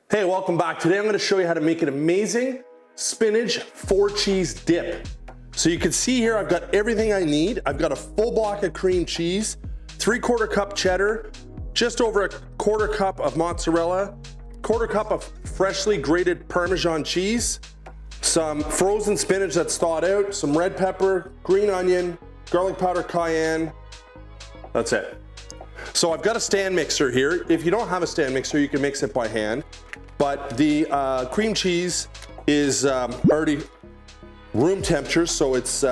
Hey, welcome back. Today I'm going to show you how to make an amazing spinach 4-cheese dip. So you can see here I've got everything I need. I've got a full block of cream cheese, 3/4 cup cheddar, just over a 1/4 cup of mozzarella, 1/4 cup of freshly grated Parmesan cheese, some frozen spinach that's thawed out, some red pepper, green onion, garlic powder, cayenne. That's it. So I've got a stand mixer here. If you don't have a stand mixer, you can mix it by hand. But the cream cheese is already room temperature, so it's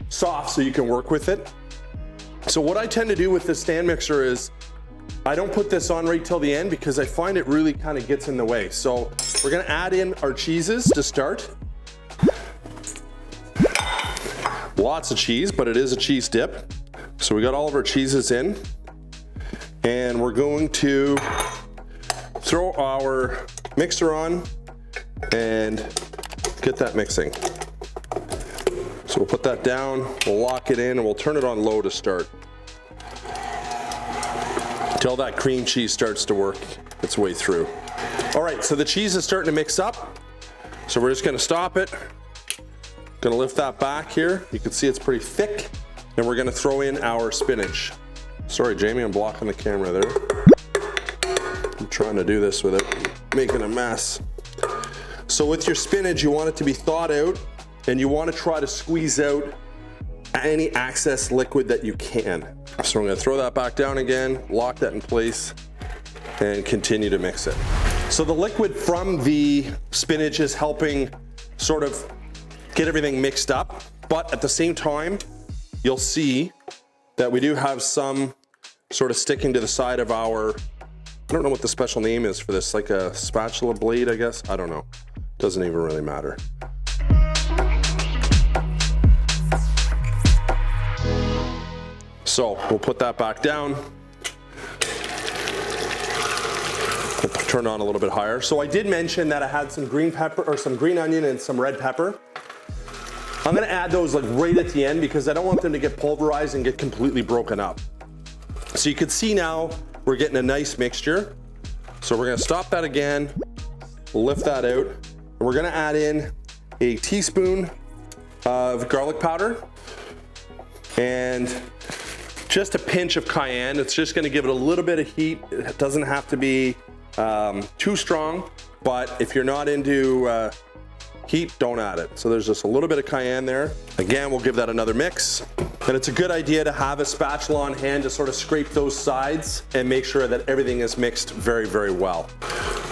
soft, so you can work with it. So what I tend to do with the stand mixer is I don't put this on right till the end because I find it really kind of gets in the way. So we're gonna add in our cheeses to start. Lots of cheese, but it is a cheese dip. So we got all of our cheeses in, and we're going to throw our mixer on and get that mixing. So we'll put that down, we'll lock it in, and we'll turn it on low to start until that cream cheese starts to work its way through. All right, so the cheese is starting to mix up. So we're just gonna stop it. Gonna lift that back here. You can see it's pretty thick. And we're gonna throw in our spinach. Sorry, Jamie, I'm blocking the camera there. I'm trying to do this without making a mess. So with your spinach, you want it to be thawed out, and you want to try to squeeze out any excess liquid that you can. So I'm gonna throw that back down again, lock that in place, and continue to mix it. So the liquid from the spinach is helping sort of get everything mixed up, but at the same time, you'll see that we do have some sort of sticking to the side of our, I don't know what the special name is for this, like a spatula blade, I guess. I don't know. Doesn't even really matter. So we'll put that back down. We'll turn it on a little bit higher. So I did mention that I had some green pepper, or some green onion and some red pepper. I'm gonna add those like right at the end because I don't want them to get pulverized and get completely broken up. So you can see now we're getting a nice mixture. So we're gonna stop that again, lift that out, and we're gonna add in a teaspoon of garlic powder and just a pinch of cayenne. It's just gonna give it a little bit of heat. It doesn't have to be too strong, but if you're not into heat, don't add it. So there's just a little bit of cayenne there. Again, we'll give that another mix. And it's a good idea to have a spatula on hand to sort of scrape those sides and make sure that everything is mixed very, very well.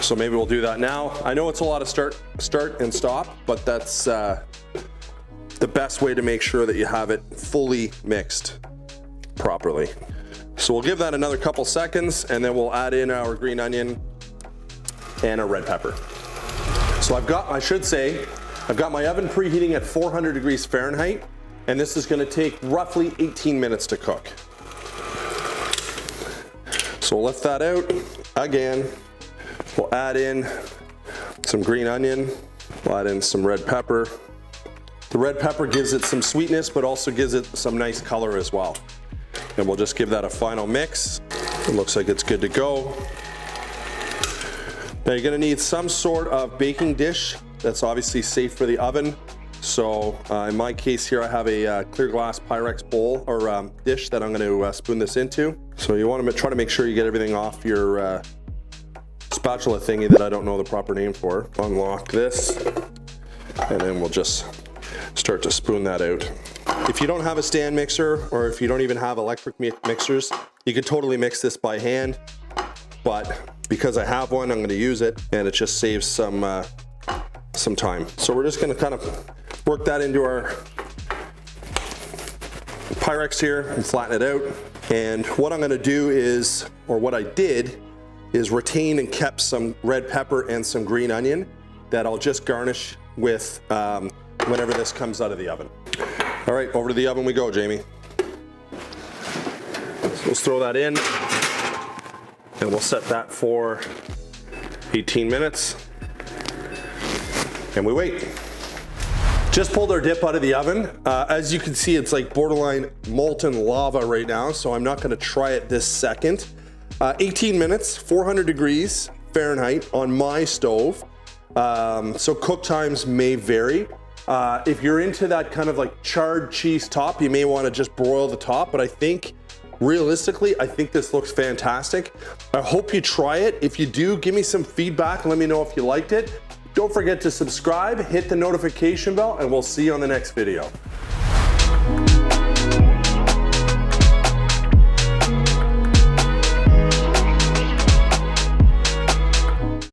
So maybe we'll do that now. I know it's a lot of start and stop, but that's the best way to make sure that you have it fully mixed properly. So we'll give that another couple seconds, and then we'll add in our green onion and a red pepper. So I've got my oven preheating at 400 degrees Fahrenheit, and this is gonna take roughly 18 minutes to cook. So we'll lift that out again. We'll add in some green onion. We'll add in some red pepper. The red pepper gives it some sweetness, but also gives it some nice color as well. And we'll just give that a final mix. It looks like it's good to go. Now you're gonna need some sort of baking dish that's obviously safe for the oven. So in my case here, I have a clear glass Pyrex bowl or dish that I'm gonna spoon this into. So you wanna try to make sure you get everything off your spatula thingy that I don't know the proper name for. Unlock this, and then we'll just start to spoon that out. If you don't have a stand mixer, or if you don't even have electric mixers, you can totally mix this by hand. But because I have one, I'm gonna use it, and it just saves some time. So we're just gonna kind of work that into our Pyrex here and flatten it out. And what I'm gonna do is, or what I did, is retain and kept some red pepper and some green onion that I'll just garnish with whenever this comes out of the oven. All right, over to the oven we go, Jamie. So let's throw that in, and we'll set that for 18 minutes, and we wait. Just pulled our dip out of the oven. As you can see, it's like borderline molten lava right now, so I'm not gonna try it this second. 18 minutes, 400 degrees. Fahrenheit on my stove. So cook times may vary. If you're into that kind of like charred cheese top, you may want to just broil the top, but I think realistically, I think this looks fantastic. I hope you try it. If you do, give me some feedback. Let me know if you liked it. Don't forget to subscribe, hit the notification bell, and we'll see you on the next video.